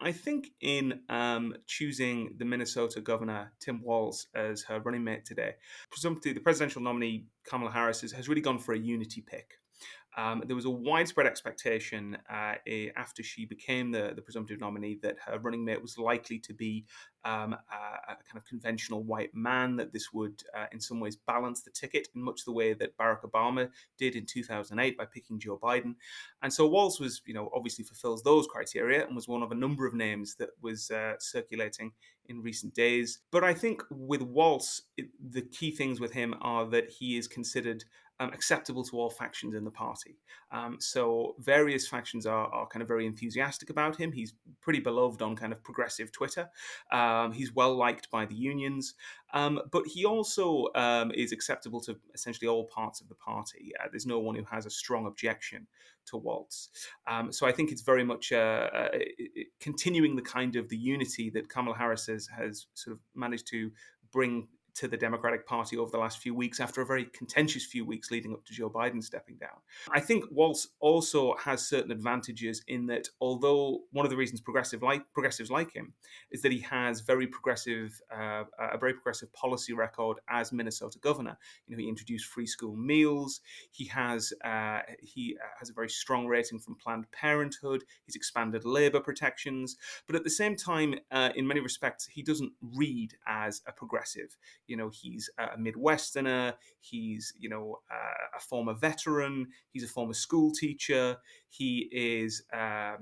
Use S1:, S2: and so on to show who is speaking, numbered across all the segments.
S1: I think in choosing the Minnesota governor, Tim Walz, as her running mate today, presumptively the presidential nominee, Kamala Harris, has really gone for a unity pick. There was a widespread expectation after she became the presumptive nominee that her running mate was likely to be a kind of conventional white man, that this would in some ways balance the ticket in much the way that Barack Obama did in 2008 by picking Joe Biden. And so Walz was, obviously fulfills those criteria and was one of a number of names that was circulating in recent days. But I think with Walz, the key things with him are that he is considered acceptable to all factions in the party. So various factions are kind of very enthusiastic about him. He's pretty beloved on kind of progressive Twitter. He's well liked by the unions, but he also is acceptable to essentially all parts of the party. There's no one who has a strong objection to Walz. So I think it's very much continuing the kind of the unity that Kamala Harris has sort of managed to bring to the Democratic Party over the last few weeks after a very contentious few weeks leading up to Joe Biden stepping down. I think Walz also has certain advantages in that although one of the reasons progressives like him is that he has a very progressive policy record as Minnesota governor. He introduced free school meals. He has a very strong rating from Planned Parenthood. He's expanded labor protections, but at the same time, in many respects, he doesn't read as a progressive. He's a Midwesterner. He's, a former veteran. He's a former school teacher. He's a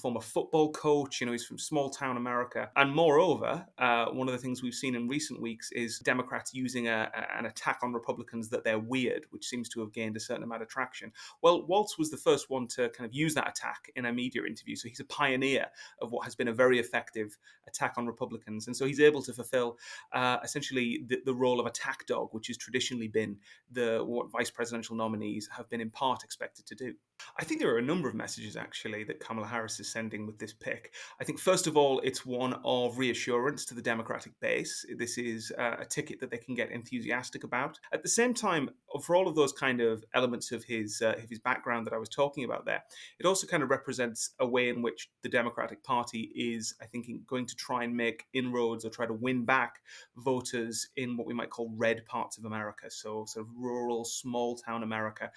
S1: former football coach. He's from small town America. And moreover, one of the things we've seen in recent weeks is Democrats using an attack on Republicans that they're weird, which seems to have gained a certain amount of traction. Well, Walz was the first one to kind of use that attack in a media interview. So he's a pioneer of what has been a very effective attack on Republicans. And so he's able to fulfill essentially the role of attack dog, which has traditionally been what vice presidential nominees have been in part expected to do. I think there are a number of messages actually that Kamala Harris is sending with this pick. I think first of all, it's one of reassurance to the Democratic base. This is a ticket that they can get enthusiastic about. At the same time, for all of those kind of elements of his background that I was talking about there, it also kind of represents a way in which the Democratic Party is, I think, going to try and make inroads or try to win back voters in what we might call red parts of America, so sort of rural, small town America,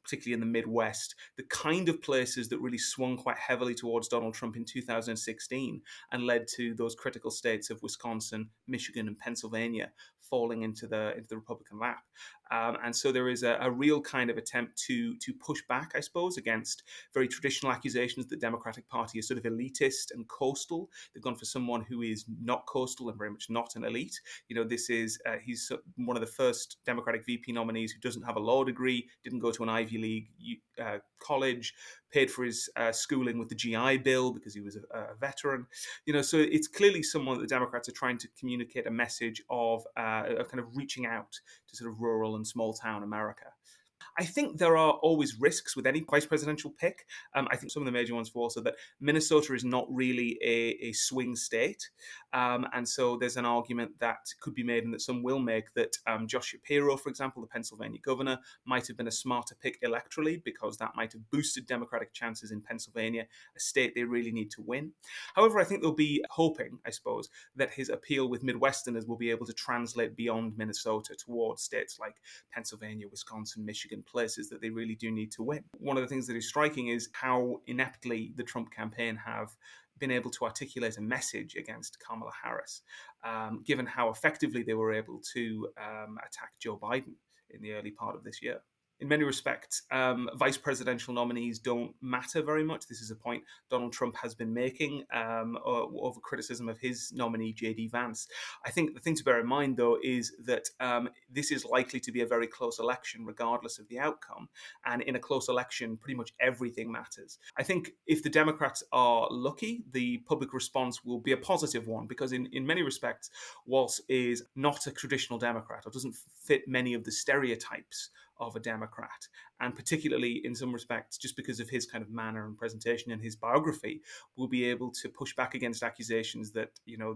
S1: particularly in the Midwest, the kind of places that really swung quite heavily towards Donald Trump in 2016 and led to those critical states of Wisconsin, Michigan, and Pennsylvania falling into the Republican lap. And so there is a real kind of attempt to push back, I suppose, against very traditional accusations that the Democratic Party is sort of elitist and coastal. They've gone for someone who is not coastal and very much not an elite. He's one of the first Democratic VP nominees who doesn't have a law degree, didn't go to an Ivy League college, paid for his schooling with the GI Bill because he was a veteran. So it's clearly someone that the Democrats are trying to communicate a message of kind of reaching out to sort of rural and small town America. I think there are always risks with any vice presidential pick. I think some of the major ones were also that Minnesota is not really a swing state. And so there's an argument that could be made and that some will make that Josh Shapiro, for example, the Pennsylvania governor, might have been a smarter pick electorally because that might have boosted Democratic chances in Pennsylvania, a state they really need to win. However, I think they'll be hoping, I suppose, that his appeal with Midwesterners will be able to translate beyond Minnesota towards states like Pennsylvania, Wisconsin, Michigan, places that they really do need to win. One of the things that is striking is how ineptly the Trump campaign have been able to articulate a message against Kamala Harris, given how effectively they were able to attack Joe Biden in the early part of this year. In many respects, vice presidential nominees don't matter very much. This is a point Donald Trump has been making over criticism of his nominee, J.D. Vance. I think the thing to bear in mind, though, is that this is likely to be a very close election, regardless of the outcome. And in a close election, pretty much everything matters. I think if the Democrats are lucky, the public response will be a positive one, because in many respects, Walz is not a traditional Democrat or doesn't fit many of the stereotypes of a Democrat, and particularly in some respects, just because of his kind of manner and presentation and his biography, will be able to push back against accusations that,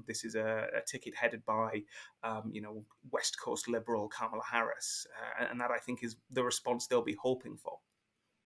S1: this is a ticket headed by, West Coast liberal Kamala Harris. And that, I think, is the response they'll be hoping for.